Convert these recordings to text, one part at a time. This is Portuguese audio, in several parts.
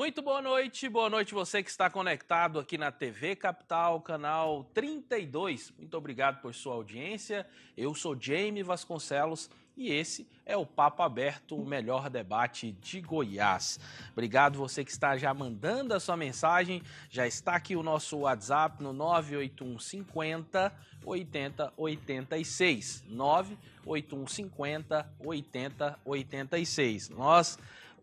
Muito boa noite você que está conectado aqui na TV Capital, canal 32. Muito obrigado por sua audiência. Eu sou Jaime Vasconcelos e esse é o Papo Aberto, o melhor debate de Goiás. Obrigado você que está já mandando a sua mensagem. Já está aqui o nosso WhatsApp no 98150 8086. 98150 8086.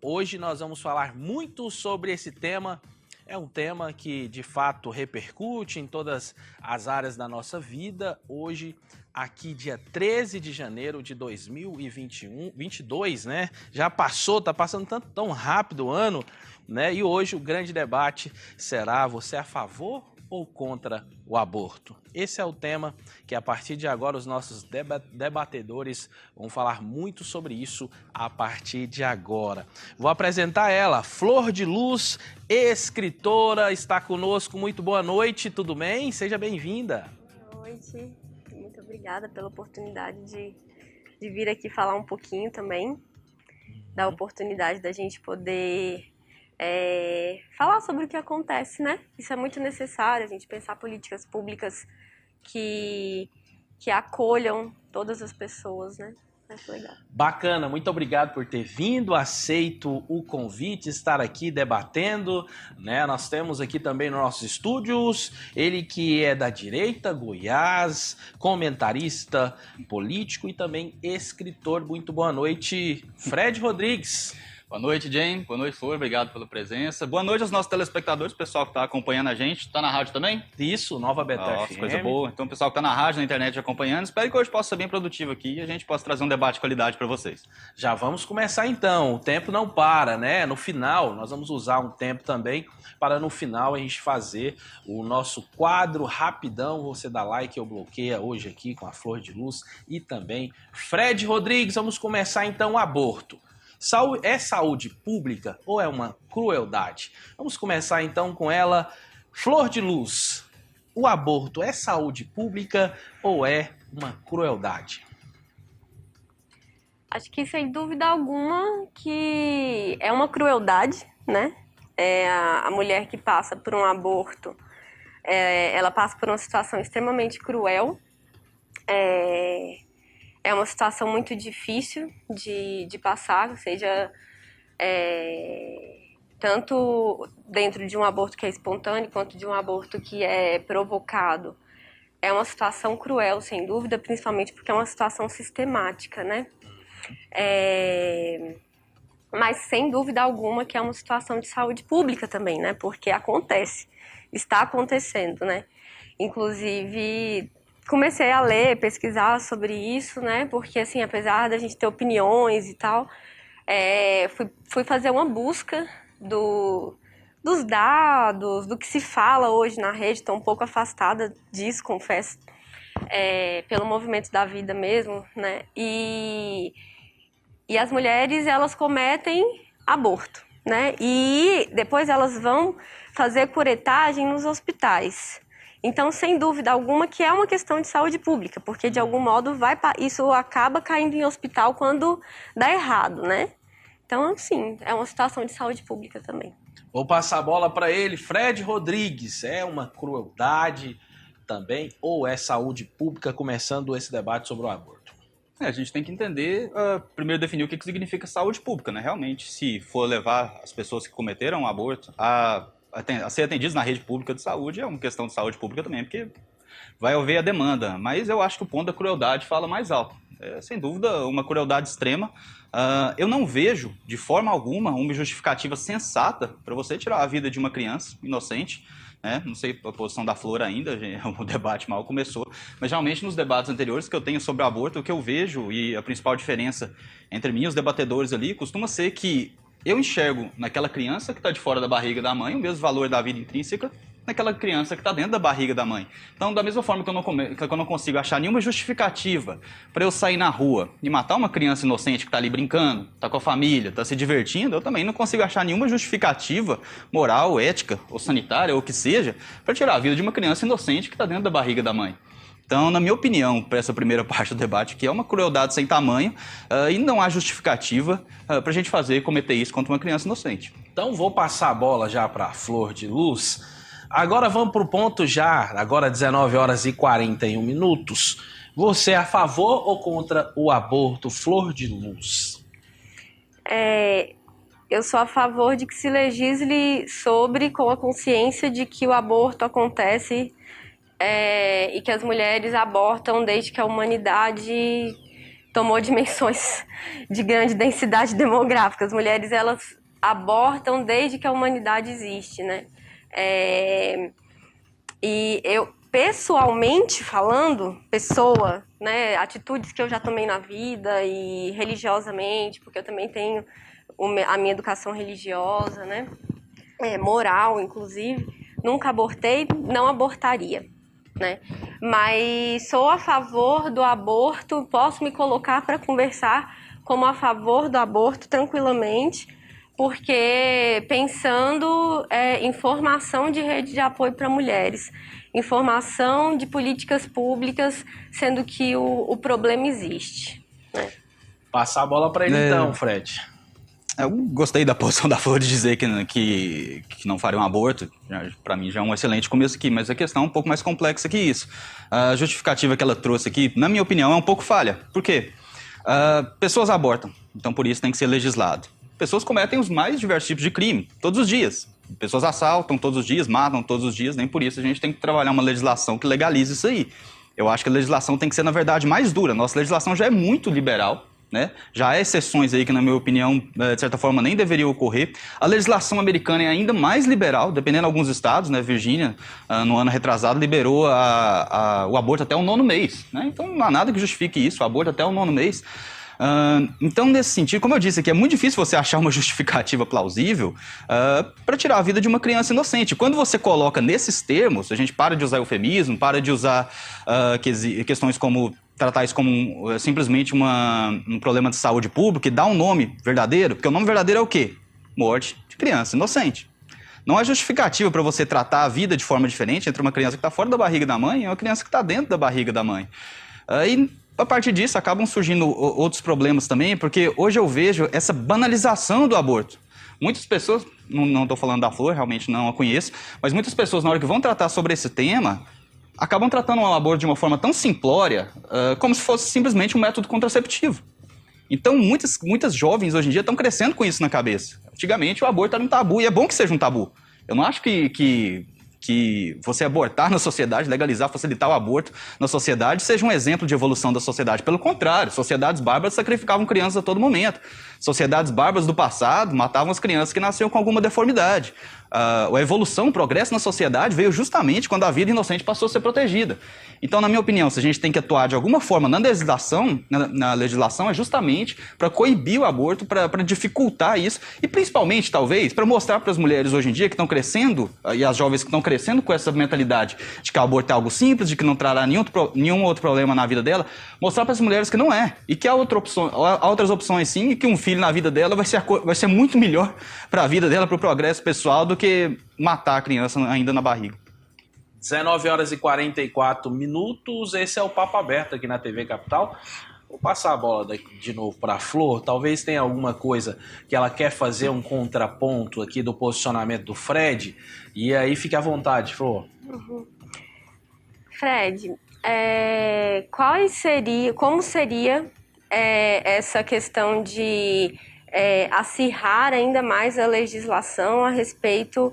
Hoje nós vamos falar muito sobre esse tema. É um tema que de fato repercute em todas as áreas da nossa vida. Hoje, aqui dia 13 de janeiro de 2022, né? Já passou, tá passando tão rápido o ano, né? E hoje o grande debate será: você é a favor ou contra o aborto? Esse é o tema que a partir de agora os nossos debatedores vão falar muito sobre isso a partir de agora. Vou apresentar ela, Flor de Luz, escritora, está conosco. Muito boa noite, tudo bem? Seja bem-vinda. Boa noite, muito obrigada pela oportunidade de vir aqui falar um pouquinho também, da oportunidade da gente poder falar sobre o que acontece, né? Isso é muito necessário, a gente pensar políticas públicas que acolham todas as pessoas, né? Acho legal. Bacana, muito obrigado por ter vindo, aceito o convite, estar aqui debatendo, né? Nós temos aqui também nos nossos estúdios, ele que é da direita, Goiás, comentarista político e também escritor. Muito boa noite, Fred Rodrigues. Boa noite, Jane. Boa noite, Flor. Obrigado pela presença. Boa noite aos nossos telespectadores, pessoal que está acompanhando a gente. Está na rádio também? Isso, Nova Beta FM. Coisa boa. Então, o pessoal que está na rádio, na internet acompanhando, espero que hoje possa ser bem produtivo aqui e a gente possa trazer um debate de qualidade para vocês. Já vamos começar então. O tempo não para, né? No final, nós vamos usar um tempo também para no final a gente fazer o nosso quadro rapidão. Você dá like ou bloqueia hoje aqui com a Flor de Luz e também Fred Rodrigues. Vamos começar então o aborto. É saúde pública ou é uma crueldade? Vamos começar então com ela, Flor de Luz. O aborto é saúde pública ou é uma crueldade? Acho que sem dúvida alguma que é uma crueldade, né? A mulher que passa por um aborto, ela passa por uma situação extremamente cruel. É uma situação muito difícil de passar, seja tanto dentro de um aborto que é espontâneo, quanto de um aborto que é provocado. É uma situação cruel, sem dúvida, principalmente porque é uma situação sistemática, né? Mas sem dúvida alguma que é uma situação de saúde pública também, né? Porque está acontecendo, né? Inclusive, comecei a ler, pesquisar sobre isso, né? Porque, assim, apesar da gente ter opiniões e tal, fui fazer uma busca dos dados, do que se fala hoje na rede. Estou um pouco afastada disso, confesso, pelo movimento da vida mesmo, né? E as mulheres, elas cometem aborto, né? E depois elas vão fazer curetagem nos hospitais. Então, sem dúvida alguma que é uma questão de saúde pública, porque de algum modo isso acaba caindo em hospital quando dá errado, né? Então, sim, é uma situação de saúde pública também. Vou passar a bola para ele, Fred Rodrigues. É uma crueldade também ou é saúde pública, começando esse debate sobre o aborto? A gente tem que entender, primeiro definir o que significa saúde pública, né? Realmente, se for levar as pessoas que cometeram o aborto a ser atendidos na rede pública de saúde, é uma questão de saúde pública também, porque vai haver a demanda. Mas eu acho que o ponto da crueldade fala mais alto. Sem dúvida, uma crueldade extrema. Eu não vejo, de forma alguma, uma justificativa sensata para você tirar a vida de uma criança inocente, né? Não sei a posição da Flor ainda, o debate mal começou, mas realmente nos debates anteriores que eu tenho sobre o aborto, o que eu vejo, e a principal diferença entre mim e os debatedores ali, costuma ser que eu enxergo naquela criança que está de fora da barriga da mãe o mesmo valor da vida intrínseca naquela criança que está dentro da barriga da mãe. Então, da mesma forma que eu não consigo achar nenhuma justificativa para eu sair na rua e matar uma criança inocente que está ali brincando, está com a família, está se divertindo, eu também não consigo achar nenhuma justificativa moral, ética ou sanitária ou o que seja para tirar a vida de uma criança inocente que está dentro da barriga da mãe. Então, na minha opinião, para essa primeira parte do debate, que é uma crueldade sem tamanho e não há justificativa para a gente cometer isso contra uma criança inocente. Então, vou passar a bola já para Flor de Luz. Agora vamos para o ponto já, agora 19 horas e 41 minutos. Você é a favor ou contra o aborto, Flor de Luz? Eu sou a favor de que se legisle sobre, com a consciência de que o aborto acontece e que as mulheres abortam desde que a humanidade tomou dimensões de grande densidade demográfica. As mulheres, elas abortam desde que a humanidade existe, né? E eu, pessoalmente falando, né, atitudes que eu já tomei na vida e religiosamente, porque eu também tenho a minha educação religiosa, né, moral, inclusive, nunca abortei, não abortaria, né, mas sou a favor do aborto, posso me colocar para conversar como a favor do aborto tranquilamente, porque pensando em formação de rede de apoio para mulheres, informação de políticas públicas, sendo que o problema existe, né? Passar a bola para ele então, Fred. Eu gostei da posição da Flor de dizer que não faria um aborto. Para mim já é um excelente começo aqui, mas a questão é um pouco mais complexa que isso. A justificativa que ela trouxe aqui, na minha opinião, é um pouco falha. Por quê? Pessoas abortam, então por isso tem que ser legislado. Pessoas cometem os mais diversos tipos de crime, todos os dias. Pessoas assaltam todos os dias, matam todos os dias, nem por isso a gente tem que trabalhar uma legislação que legalize isso aí. Eu acho que a legislação tem que ser, na verdade, mais dura. Nossa legislação já é muito liberal, né? Já há exceções aí que, na minha opinião, de certa forma, nem deveriam ocorrer. A legislação americana é ainda mais liberal, dependendo de alguns estados, né? Virgínia, no ano retrasado, liberou o aborto até o 9º mês, né? Então não há nada que justifique isso, o aborto até o 9º mês. Então, nesse sentido, como eu disse aqui, é muito difícil você achar uma justificativa plausível para tirar a vida de uma criança inocente. Quando você coloca nesses termos, a gente para de usar eufemismo, para de usar questões como tratar isso como simplesmente um problema de saúde pública e dar um nome verdadeiro, porque o nome verdadeiro é o quê? Morte de criança inocente. Não há justificativa para você tratar a vida de forma diferente entre uma criança que está fora da barriga da mãe e uma criança que está dentro da barriga da mãe. E a partir disso acabam surgindo outros problemas também, porque hoje eu vejo essa banalização do aborto. Muitas pessoas, não estou falando da Flor, realmente não a conheço, mas muitas pessoas na hora que vão tratar sobre esse tema, acabam tratando o aborto de uma forma tão simplória, como se fosse simplesmente um método contraceptivo. Então muitas jovens hoje em dia estão crescendo com isso na cabeça. Antigamente o aborto era um tabu, e é bom que seja um tabu. Eu não acho que você abortar na sociedade, legalizar, facilitar o aborto na sociedade, seja um exemplo de evolução da sociedade. Pelo contrário, sociedades bárbaras sacrificavam crianças a todo momento. Sociedades bárbaras do passado matavam as crianças que nasciam com alguma deformidade. A evolução, o progresso na sociedade veio justamente quando a vida inocente passou a ser protegida. Então, na minha opinião, se a gente tem que atuar de alguma forma na legislação, é justamente para coibir o aborto, para dificultar isso e principalmente, talvez, para mostrar para as mulheres hoje em dia que estão crescendo e as jovens que estão crescendo com essa mentalidade de que o aborto é algo simples, de que não trará nenhum outro problema na vida dela, mostrar para as mulheres que não é e que há outras opções sim e que um filho na vida dela vai ser muito melhor para a vida dela, para o progresso pessoal, do que matar a criança ainda na barriga. 19 horas e 44 minutos, esse é o Papo Aberto aqui na TV Capital. Vou passar a bola de novo para a Flor, talvez tenha alguma coisa que ela quer fazer um contraponto aqui do posicionamento do Fred, e aí fique à vontade, Flor. Fred, como seria essa questão de acirrar ainda mais a legislação a respeito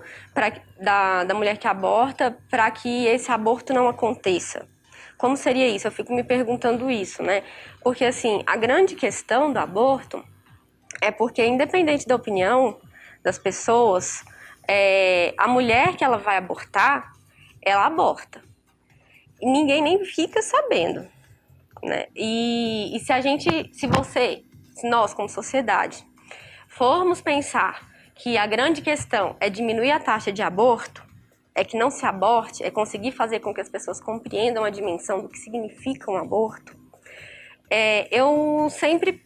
da mulher que aborta para que esse aborto não aconteça? Como seria isso? Eu fico me perguntando isso, né? Porque, assim, a grande questão do aborto é porque, independente da opinião das pessoas, a mulher que ela vai abortar, ela aborta. E ninguém nem fica sabendo, né? E se nós, como sociedade, formos pensar que a grande questão é diminuir a taxa de aborto, é que não se aborte, é conseguir fazer com que as pessoas compreendam a dimensão do que significa um aborto, eu sempre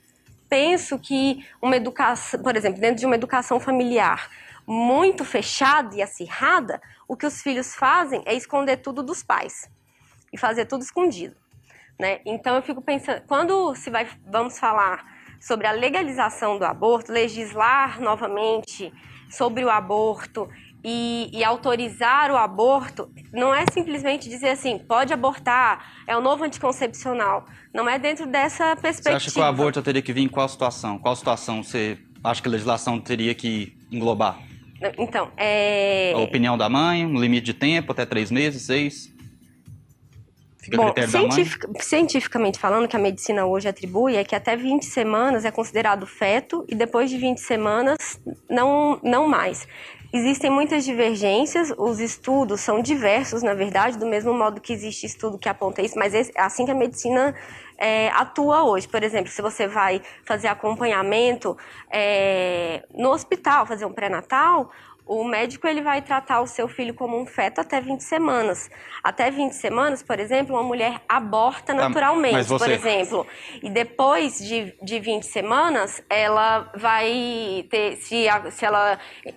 penso que uma educação, por exemplo, dentro de uma educação familiar muito fechada e acirrada, o que os filhos fazem é esconder tudo dos pais. e fazer tudo escondido, né? Então eu fico pensando, quando vamos falar sobre a legalização do aborto, legislar novamente sobre o aborto e autorizar o aborto, não é simplesmente dizer assim, pode abortar, é o novo anticoncepcional. Não é dentro dessa perspectiva. Você acha que o aborto teria que vir em qual situação? Qual situação você acha que a legislação teria que englobar? Então, A opinião da mãe, um limite de tempo, até 3 meses, 6? Fica a critério da mãe? Cientificamente falando, que a medicina hoje atribui é que até 20 semanas é considerado feto e depois de 20 semanas não mais. Existem muitas divergências, os estudos são diversos, na verdade, do mesmo modo que existe estudo que aponta isso, mas é assim que a medicina atua hoje. Por exemplo, se você vai fazer acompanhamento no hospital, fazer um pré-natal, o médico ele vai tratar o seu filho como um feto até 20 semanas. Até 20 semanas, por exemplo, uma mulher aborta naturalmente, por exemplo. E depois de 20 semanas, ela vai ter,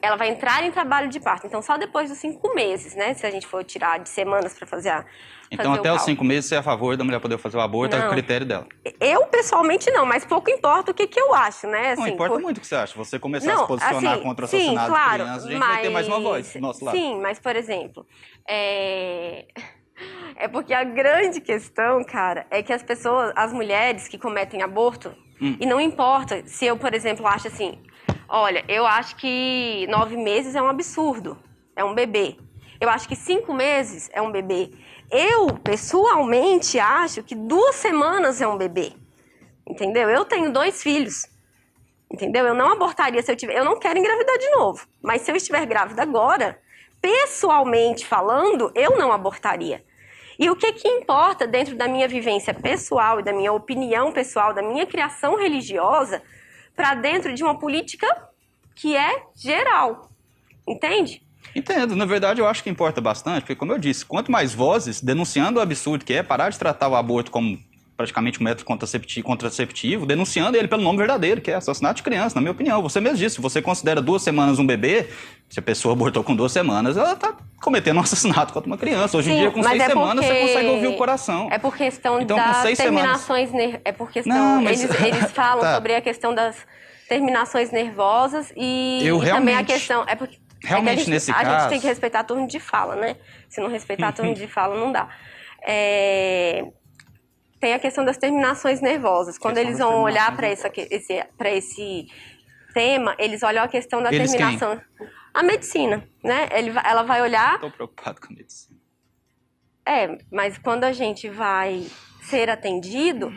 ela vai entrar em trabalho de parto. Então, só depois dos 5 meses, né? Se a gente for tirar de semanas para fazer Então, até os 5 meses, você é a favor da mulher poder fazer o aborto, é o critério dela? Eu, pessoalmente, não, mas pouco importa o que eu acho, né? Assim, não importa muito o que você acha. Você começar a se posicionar contra o assassinato de crianças, a gente vai ter mais uma voz do nosso lado. Sim, mas, por exemplo, é porque a grande questão, cara, é que as mulheres que cometem aborto, e não importa se eu, por exemplo, acho assim, olha, eu acho que 9 meses é um absurdo, é um bebê. Eu acho que 5 meses é um bebê. Eu, pessoalmente, acho que 2 semanas é um bebê, entendeu? Eu tenho 2 filhos, entendeu? Eu não abortaria se eu tiver... Eu não quero engravidar de novo, mas se eu estiver grávida agora, pessoalmente falando, eu não abortaria. E o que importa dentro da minha vivência pessoal e da minha opinião pessoal, da minha criação religiosa, para dentro de uma política que é geral, entende? Entendo. Na verdade, eu acho que importa bastante, porque, como eu disse, quanto mais vozes denunciando o absurdo que é parar de tratar o aborto como praticamente um método contraceptivo, denunciando ele pelo nome verdadeiro, que é assassinato de criança, na minha opinião. Você mesmo disse, se você considera 2 semanas um bebê, se a pessoa abortou com 2 semanas, ela está cometendo um assassinato contra uma criança. Hoje em dia, com 6 semanas, você consegue ouvir o coração. É por questão então, das terminações... É por questão... Não, mas... eles falam sobre a questão das terminações nervosas e também a questão... É porque realmente, nesse caso... A gente tem que respeitar turno de fala, né? Se não respeitar turno de fala, não dá. Tem a questão das terminações nervosas. Quando eles vão olhar para esse tema, eles olham a questão da terminação. Quem? A medicina, né? Ela vai olhar... Estou preocupado com a medicina. Mas quando a gente vai ser atendido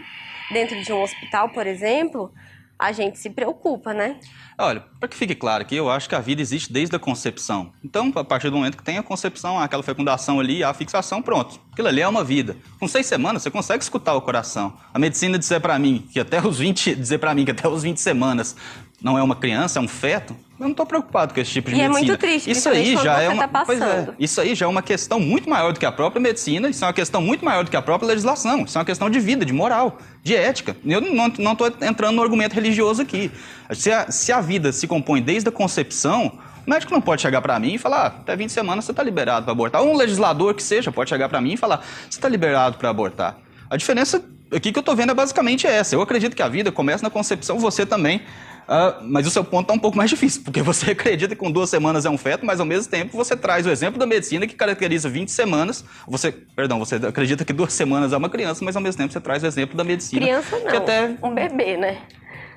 dentro de um hospital, por exemplo, a gente se preocupa, né? Olha, para que fique claro aqui, eu acho que a vida existe desde a concepção. Então, a partir do momento que tem a concepção, aquela fecundação ali, a fixação, pronto. Aquilo ali é uma vida. Com 6 semanas, você consegue escutar o coração. A medicina dizer para mim que até os 20 semanas não é uma criança, é um feto, eu não estou preocupado com esse tipo de medicina. E é muito triste, isso aí já é uma, tá passando. Isso aí já é uma questão muito maior do que a própria medicina, isso é uma questão muito maior do que a própria legislação, isso é uma questão de vida, de moral, de ética. Eu não estou entrando no argumento religioso aqui. Se a vida se compõe desde a concepção, o médico não pode chegar para mim e falar, até 20 semanas você está liberado para abortar. Ou um legislador que seja pode chegar para mim e falar, você está liberado para abortar. A diferença aqui que eu estou vendo é basicamente essa. Eu acredito que a vida começa na concepção, você também. Mas o seu ponto está um pouco mais difícil, porque você acredita que com 2 semanas é um feto, mas ao mesmo tempo você traz o exemplo da medicina que caracteriza 20 semanas. Você acredita que 2 semanas é uma criança, mas ao mesmo tempo você traz o exemplo da medicina. Criança não, que um bebê, né?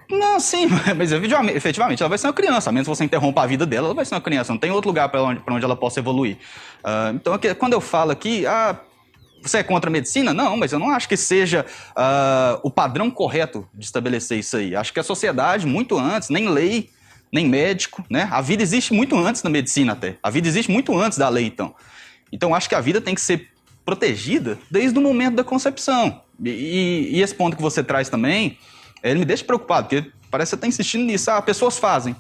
Não, sim, mas efetivamente ela vai ser uma criança, a menos que você interrompa a vida dela, ela vai ser uma criança, não tem outro lugar para onde ela possa evoluir. Então, quando eu falo aqui, você é contra a medicina? Não, mas eu não acho que seja o padrão correto de estabelecer isso aí. Acho que a sociedade, muito antes, nem lei, nem médico, né? A vida existe muito antes da medicina até. A vida existe muito antes da lei, então. Então, acho que a vida tem que ser protegida desde o momento da concepção. E esse ponto que você traz também, ele me deixa preocupado, porque parece que você está insistindo nisso. Pessoas fazem.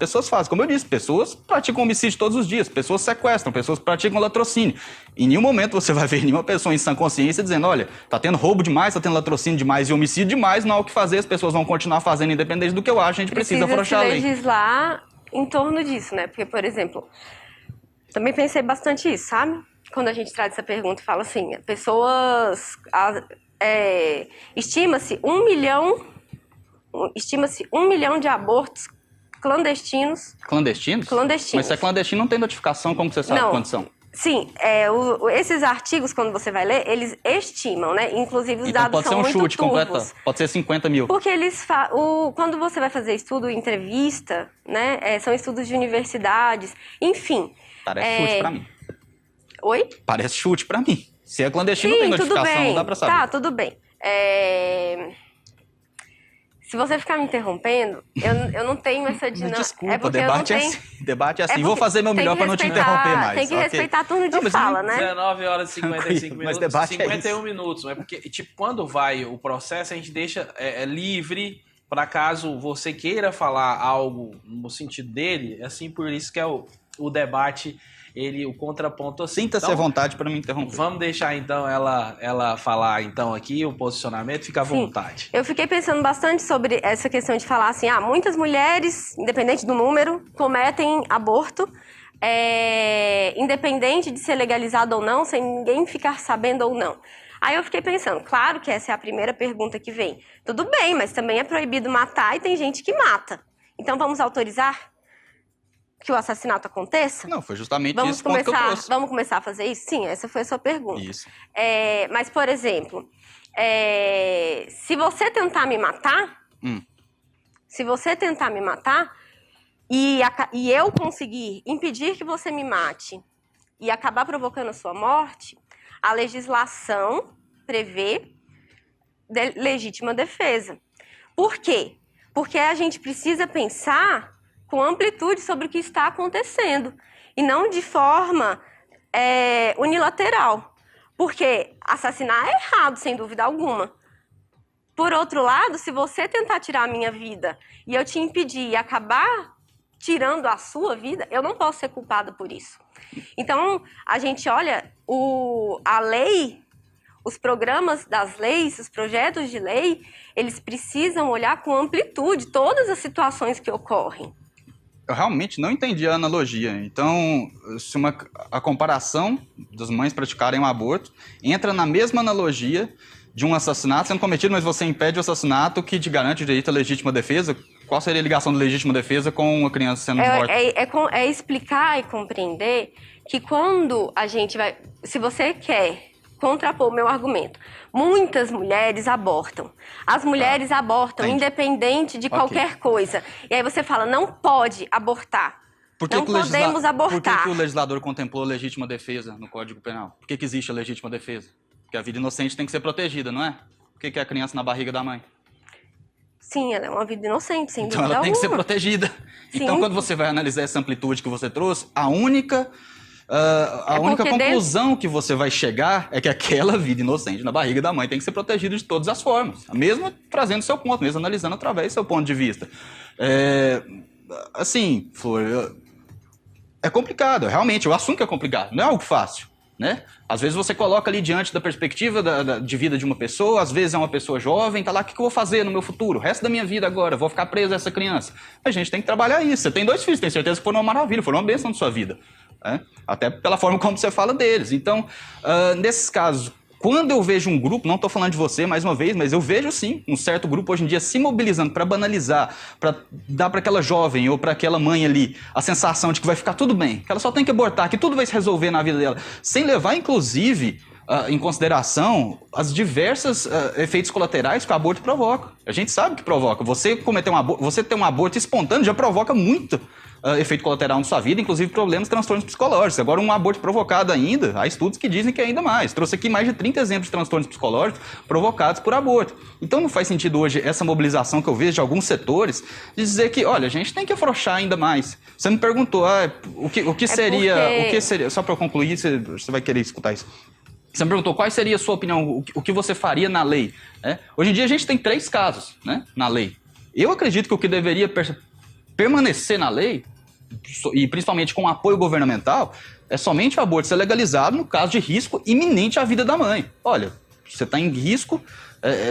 Como eu disse, pessoas praticam homicídio todos os dias, pessoas sequestram, pessoas praticam latrocínio. Em nenhum momento você vai ver nenhuma pessoa em sã consciência dizendo, olha, tá tendo roubo demais, tá tendo latrocínio demais e homicídio demais, não há o que fazer, as pessoas vão continuar fazendo independente do que eu acho, a gente precisa afrouxar a lei. Legislar em torno disso, né? Porque, por exemplo, também pensei bastante isso, sabe? quando a gente traz essa pergunta, fala assim, estima-se 1 milhão de abortos clandestinos. Clandestinos? Clandestinos. Mas se é clandestino, não tem notificação, como você sabe quantos são? Sim, esses artigos, quando você vai ler, eles estimam, né? Inclusive, os dados são muito pode ser um chute turvos. completo, pode ser 50 mil. Porque quando você vai fazer estudo, entrevista, né? São estudos de universidades, enfim. Parece chute pra mim. Oi? Parece chute pra mim. Se é clandestino, não tem notificação, não dá pra saber. Tá, tudo bem. Se você ficar me interrompendo, eu não tenho essa dinâmica. Desculpa, debate é assim. Vou fazer meu melhor para não te interromper mais. Tem que respeitar turno de fala, né? 19 horas e 55 minutos, mas debate 51 minutos. É porque, tipo, quando vai o processo, a gente deixa livre para caso você queira falar algo no sentido dele. Assim, por isso que é o debate... o contraponto assim. Sinta-se à vontade para me interromper. Vamos deixar, então, ela falar, então, aqui o posicionamento, fica à vontade. Eu fiquei pensando bastante sobre essa questão de falar assim, muitas mulheres, independente do número, cometem aborto, independente de ser legalizado ou não, sem ninguém ficar sabendo ou não. Aí eu fiquei pensando, claro que essa é a primeira pergunta que vem. Tudo bem, mas também é proibido matar e tem gente que mata. Então vamos autorizar que o assassinato aconteça? Não, foi justamente isso que eu trouxe. Vamos começar a fazer isso? Sim, essa foi a sua pergunta. Isso. Mas, por exemplo, se você tentar me matar, e eu conseguir impedir que você me mate e acabar provocando a sua morte, a legislação prevê legítima defesa. Por quê? Porque a gente precisa pensar com amplitude sobre o que está acontecendo e não de forma unilateral, porque assassinar é errado, sem dúvida alguma. Por outro lado, se você tentar tirar a minha vida e eu te impedir e acabar tirando a sua vida, eu não posso ser culpada por isso. Então, a gente olha a lei, os programas das leis, os projetos de lei, eles precisam olhar com amplitude todas as situações que ocorrem. Eu realmente não entendi a analogia. Então, se a comparação das mães praticarem um aborto entra na mesma analogia de um assassinato sendo cometido, mas você impede o assassinato que te garante o direito à legítima defesa, qual seria a ligação da legítima defesa com uma criança sendo morta? É explicar e compreender que quando a gente vai... Se você quer contrapor o meu argumento, muitas mulheres abortam. As mulheres abortam, independente de qualquer coisa. E aí você fala, não pode abortar. Não podemos abortar. Por que o legislador contemplou a legítima defesa no Código Penal? Por que existe a legítima defesa? Porque a vida inocente tem que ser protegida, não é? Por que é a criança na barriga da mãe? Sim, ela é uma vida inocente, sem dúvida alguma. Então ela tem que ser protegida. Sim. Então, quando você vai analisar essa amplitude que você trouxe, a única conclusão que você vai chegar é que aquela vida inocente na barriga da mãe tem que ser protegida de todas as formas. Mesmo trazendo seu ponto, mesmo analisando através do seu ponto de vista. Assim, Flor, é complicado. Realmente, o assunto é complicado. Não é algo fácil, né? Às vezes você coloca ali diante da perspectiva de vida de uma pessoa, às vezes é uma pessoa jovem, tá lá, o que eu vou fazer no meu futuro? O resto da minha vida agora, vou ficar preso a essa criança. A gente tem que trabalhar isso. Você tem 2 filhos, tem certeza que foram uma maravilha, foram uma bênção na sua vida. Até pela forma como você fala deles. Então, nesses casos, quando eu vejo um grupo, não estou falando de você mais uma vez, mas eu vejo sim um certo grupo hoje em dia se mobilizando para banalizar, para dar para aquela jovem ou para aquela mãe ali a sensação de que vai ficar tudo bem, que ela só tem que abortar, que tudo vai se resolver na vida dela, sem levar inclusive em consideração as diversas efeitos colaterais que o aborto provoca. A gente sabe que provoca. Você cometer você ter um aborto espontâneo já provoca muito efeito colateral na sua vida, inclusive problemas, transtornos psicológicos. Agora, um aborto provocado ainda, há estudos que dizem que é ainda mais. Trouxe aqui mais de 30 exemplos de transtornos psicológicos provocados por aborto. Então, não faz sentido hoje essa mobilização que eu vejo de alguns setores de dizer que, olha, a gente tem que afrouxar ainda mais. Você me perguntou, o que seria, só para eu concluir, você vai querer escutar isso. Você me perguntou qual seria a sua opinião, o que você faria na lei. Hoje em dia a gente tem 3 casos, né, na lei. Eu acredito que o que deveria permanecer na lei, e principalmente com apoio governamental, é somente o aborto ser legalizado no caso de risco iminente à vida da mãe. Olha, você está em risco,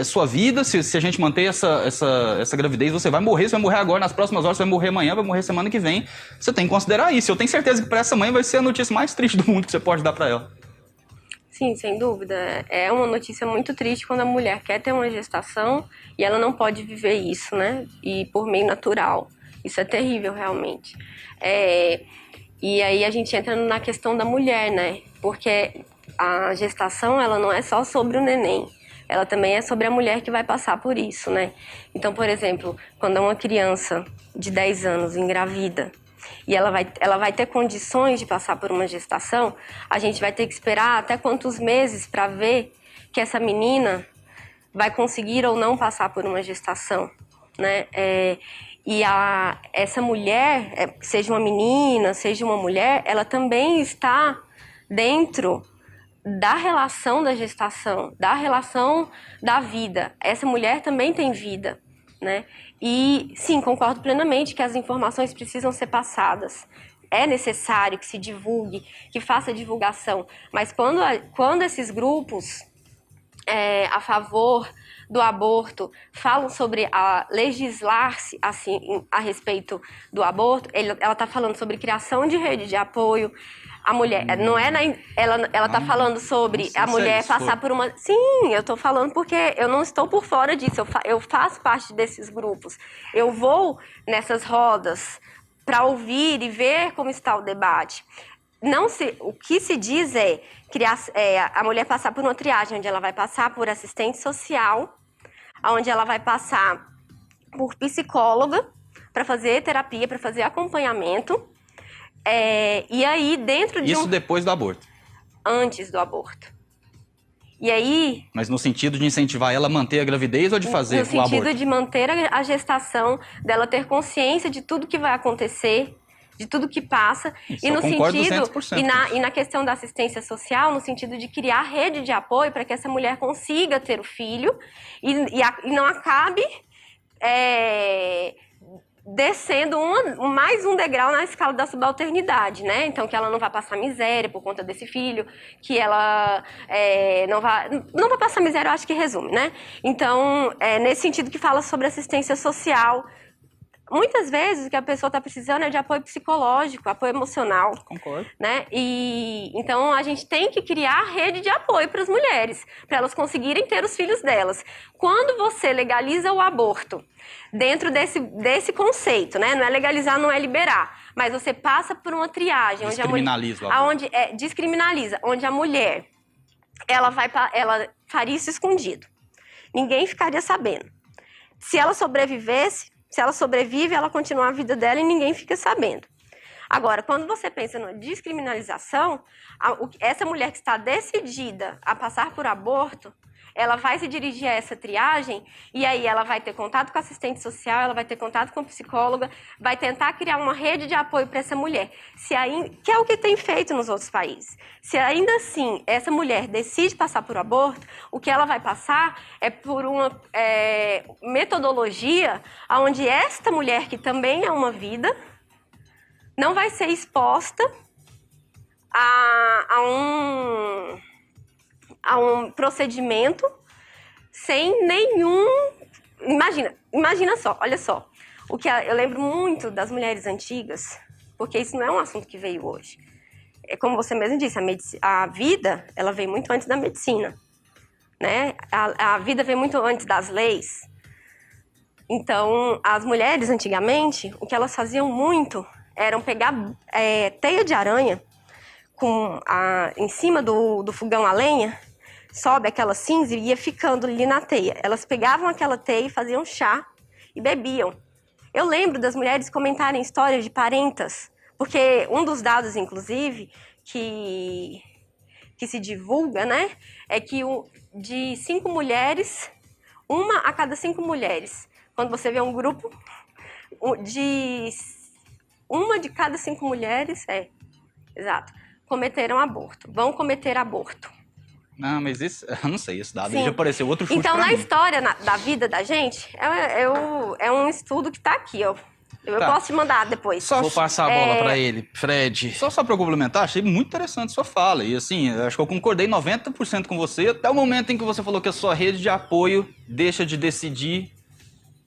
sua vida, se a gente manter essa gravidez, você vai morrer agora, nas próximas horas, você vai morrer amanhã, vai morrer semana que vem. Você tem que considerar isso. Eu tenho certeza que para essa mãe vai ser a notícia mais triste do mundo que você pode dar para ela. Sim, sem dúvida. É uma notícia muito triste quando a mulher quer ter uma gestação e ela não pode viver isso, né? E por meio natural. Isso é terrível, realmente. E aí a gente entra na questão da mulher, né? Porque a gestação, ela não é só sobre o neném. Ela também é sobre a mulher que vai passar por isso, né? Então, por exemplo, quando uma criança de 10 anos engravida e ela vai ter condições de passar por uma gestação, a gente vai ter que esperar até quantos meses para ver que essa menina vai conseguir ou não passar por uma gestação, né? Essa mulher, seja uma menina, seja uma mulher, ela também está dentro da relação da gestação, da relação da vida. Essa mulher também tem vida, né? E sim, concordo plenamente que as informações precisam ser passadas. É necessário que se divulgue, que faça divulgação. Mas quando esses grupos a favor do aborto falam sobre legislar-se assim, a respeito do aborto, ela está falando sobre criação de rede de apoio. A mulher, não é ela tá falando sobre a mulher passar por uma... Sim, eu tô falando porque eu não estou por fora disso, eu faço parte desses grupos. Eu vou nessas rodas para ouvir e ver como está o debate. O que se diz a mulher passar por uma triagem, onde ela vai passar por assistente social, onde ela vai passar por psicóloga para fazer terapia, para fazer acompanhamento. E aí, dentro de Isso depois do aborto? Antes do aborto. E aí... Mas no sentido de incentivar ela a manter a gravidez ou de fazer o aborto? No sentido de manter a gestação, dela ter consciência de tudo que vai acontecer, de tudo que passa. Isso, e no sentido 200%. E na questão da assistência social, no sentido de criar rede de apoio para que essa mulher consiga ter o filho e não acabe... descendo mais um degrau na escala da subalternidade, né? Então, que ela não vai passar miséria por conta desse filho, que ela não vai passar miséria, eu acho que resume, né? Então, nesse sentido que fala sobre assistência social. Muitas vezes o que a pessoa está precisando é de apoio psicológico, apoio emocional. Concordo. Né? Então, a gente tem que criar rede de apoio para as mulheres, para elas conseguirem ter os filhos delas. Quando você legaliza o aborto, dentro desse conceito, né? Não é legalizar, não é liberar, mas você passa por uma triagem. Descriminaliza onde descriminaliza, onde a mulher ela faria isso escondido. Ninguém ficaria sabendo. Se ela sobrevivesse, se ela sobrevive, ela continua a vida dela e ninguém fica sabendo. Agora, quando você pensa na descriminalização, essa mulher que está decidida a passar por aborto, ela vai se dirigir a essa triagem e aí ela vai ter contato com a assistente social, ela vai ter contato com a psicóloga, vai tentar criar uma rede de apoio para essa mulher, que é o que tem feito nos outros países. Se ainda assim essa mulher decide passar por aborto, o que ela vai passar é por uma metodologia onde esta mulher, que também é uma vida, não vai ser exposta a um procedimento sem nenhum... Imagina só, olha só. Eu lembro muito das mulheres antigas, porque isso não é um assunto que veio hoje. É como você mesmo disse, a vida, ela veio muito antes da medicina, né? A vida veio muito antes das leis. Então, as mulheres antigamente, o que elas faziam muito eram pegar teia de aranha em cima do fogão a lenha, sobe aquela cinza e ia ficando ali na teia. Elas pegavam aquela teia e faziam chá e bebiam. Eu lembro das mulheres comentarem histórias de parentas, porque um dos dados, inclusive, que se divulga, né, é que de 5 mulheres, uma a cada 5 mulheres, quando você vê um grupo uma de cada 5 mulheres, exato, cometeram aborto, vão cometer aborto. Não, mas isso, eu não sei, esse dado já apareceu outro chute Então, pra na mim. História da vida da gente, é um estudo que tá aqui, ó. Eu posso te mandar depois. Vou passar a bola pra ele, Fred. Só pra complementar, achei muito interessante a sua fala. E assim, acho que eu concordei 90% com você, até o momento em que você falou que a sua rede de apoio deixa de decidir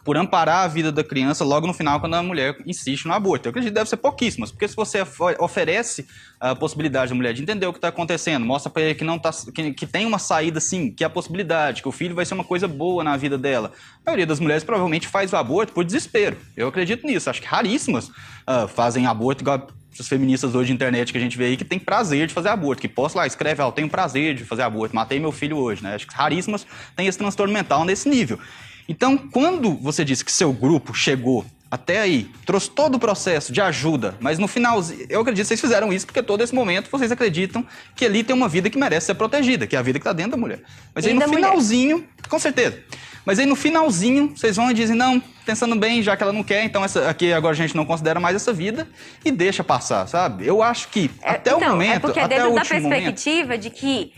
por amparar a vida da criança logo no final, quando a mulher insiste no aborto. Eu acredito que deve ser pouquíssimas, porque se você oferece a possibilidade da mulher de entender o que está acontecendo, mostra para ele que, não tá, que tem uma saída sim, que é a possibilidade, que o filho vai ser uma coisa boa na vida dela. A maioria das mulheres provavelmente faz o aborto por desespero. Eu acredito nisso. Acho que raríssimas fazem aborto igual essas feministas hoje de internet que a gente vê aí, que tem prazer de fazer aborto, que posta lá, escreve, eu tenho prazer de fazer aborto, matei meu filho hoje, né? Acho que raríssimas têm esse transtorno mental nesse nível. Então, quando você disse que seu grupo chegou até aí, trouxe todo o processo de ajuda, mas no finalzinho, eu acredito que vocês fizeram isso porque todo esse momento vocês acreditam que ali tem uma vida que merece ser protegida, que é a vida que está dentro da mulher. Mas aí no finalzinho, com certeza, mas aí no finalzinho vocês vão e dizem, não, pensando bem, já que ela não quer, então essa aqui agora a gente não considera mais essa vida e deixa passar, sabe? Eu acho que até o momento, é porque até dentro o da último perspectiva momento, de que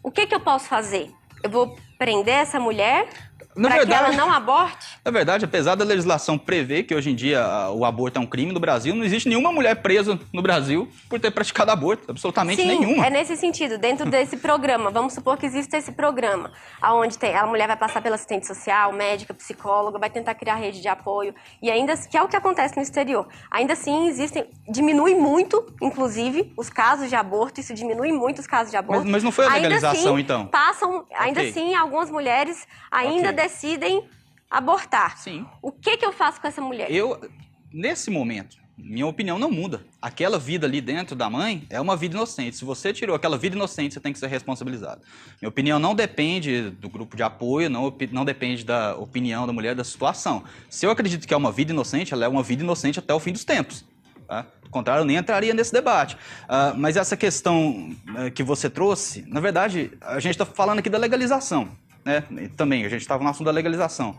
o que eu posso fazer? Eu vou prender essa mulher para que ela não aborte? Na verdade, apesar da legislação prever que hoje em dia o aborto é um crime no Brasil, não existe nenhuma mulher presa no Brasil por ter praticado aborto, absolutamente nenhuma. É nesse sentido, dentro desse programa, vamos supor que existe esse programa, onde a mulher vai passar pela assistente social, médica, psicóloga, vai tentar criar rede de apoio, e ainda, que é o que acontece no exterior, ainda assim diminui muito, inclusive, os casos de aborto, isso diminui muito os casos de aborto. Mas não foi a legalização, assim, então? Ainda assim, algumas mulheres ainda decidem abortar. Sim. O que eu faço com essa mulher? Nesse momento, minha opinião não muda. Aquela vida ali dentro da mãe é uma vida inocente. Se você tirou aquela vida inocente, você tem que ser responsabilizado. Minha opinião não depende do grupo de apoio, não depende da opinião da mulher, da situação. Se eu acredito que é uma vida inocente, ela é uma vida inocente até o fim dos tempos. Tá? Do contrário, eu nem entraria nesse debate. Mas essa questão que você trouxe, na verdade, a gente está falando aqui da legalização. Né? Também, a gente estava no assunto da legalização.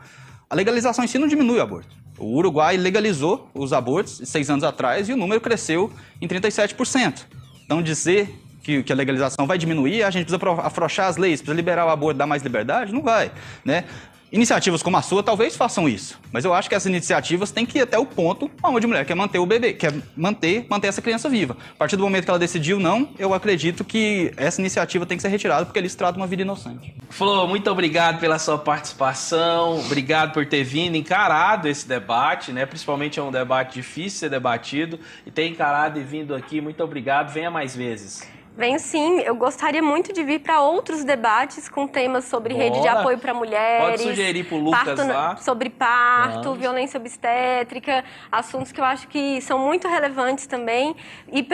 A legalização em si não diminui o aborto. O Uruguai legalizou os abortos 6 anos atrás e o número cresceu em 37%. Então, dizer que a legalização vai diminuir, a gente precisa afrouxar as leis, precisa liberar o aborto, dar mais liberdade, não vai. Né? Iniciativas como a sua talvez façam isso, mas eu acho que essas iniciativas têm que ir até o ponto onde a mulher quer manter o bebê, quer manter essa criança viva. A partir do momento que ela decidiu não, eu acredito que essa iniciativa tem que ser retirada porque eles tratam uma vida inocente. Flor, muito obrigado pela sua participação, obrigado por ter vindo, encarado esse debate, né? Principalmente é um debate difícil de ser debatido, e ter encarado e vindo aqui, muito obrigado, venha mais vezes. Venho sim, eu gostaria muito de vir para outros debates com temas sobre rede de apoio para mulheres. Pode sugerir para o Lucas lá. Sobre parto, violência obstétrica, assuntos que eu acho que são muito relevantes também. E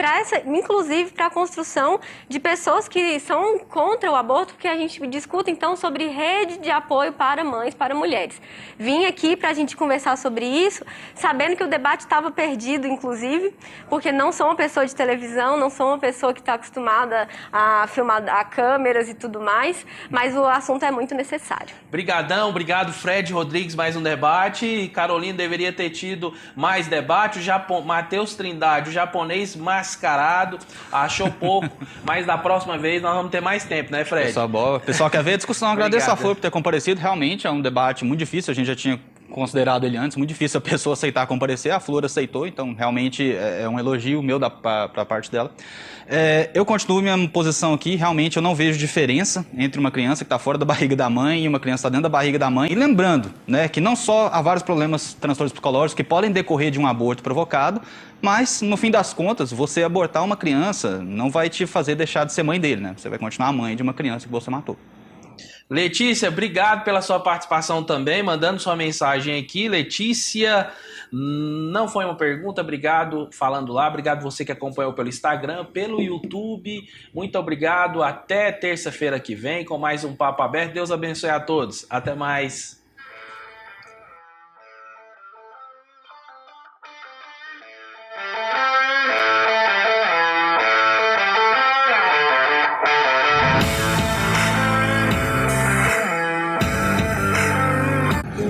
inclusive para a construção de pessoas que são contra o aborto, porque a gente discute então sobre rede de apoio para mães, para mulheres. Vim aqui para a gente conversar sobre isso, sabendo que o debate estava perdido, inclusive, porque não sou uma pessoa de televisão, não sou uma pessoa que está acostumada a filmar a câmeras e tudo mais, mas o assunto é muito necessário. Obrigadão, obrigado Fred Rodrigues, mais um debate. Carolina deveria ter tido mais debate. Matheus Trindade, o japonês mascarado, achou pouco, mas da próxima vez nós vamos ter mais tempo, né, Fred? Pessoal quer ver a discussão, agradeço a Flor por ter comparecido, realmente é um debate muito difícil, a gente já tinha considerado ele antes, muito difícil a pessoa aceitar comparecer, a Flor aceitou, então realmente é um elogio meu para a parte dela. Eu continuo minha posição aqui, realmente eu não vejo diferença entre uma criança que está fora da barriga da mãe e uma criança que está dentro da barriga da mãe. E lembrando, né, que não só há vários problemas, transtornos psicológicos que podem decorrer de um aborto provocado, mas no fim das contas, você abortar uma criança não vai te fazer deixar de ser mãe dele, né? Você vai continuar a mãe de uma criança que você matou. Letícia, obrigado pela sua participação também, mandando sua mensagem aqui. Letícia, não foi uma pergunta, obrigado falando lá, obrigado você que acompanhou pelo Instagram, pelo YouTube, muito obrigado, até terça-feira que vem com mais um Papo Aberto, Deus abençoe a todos, até mais.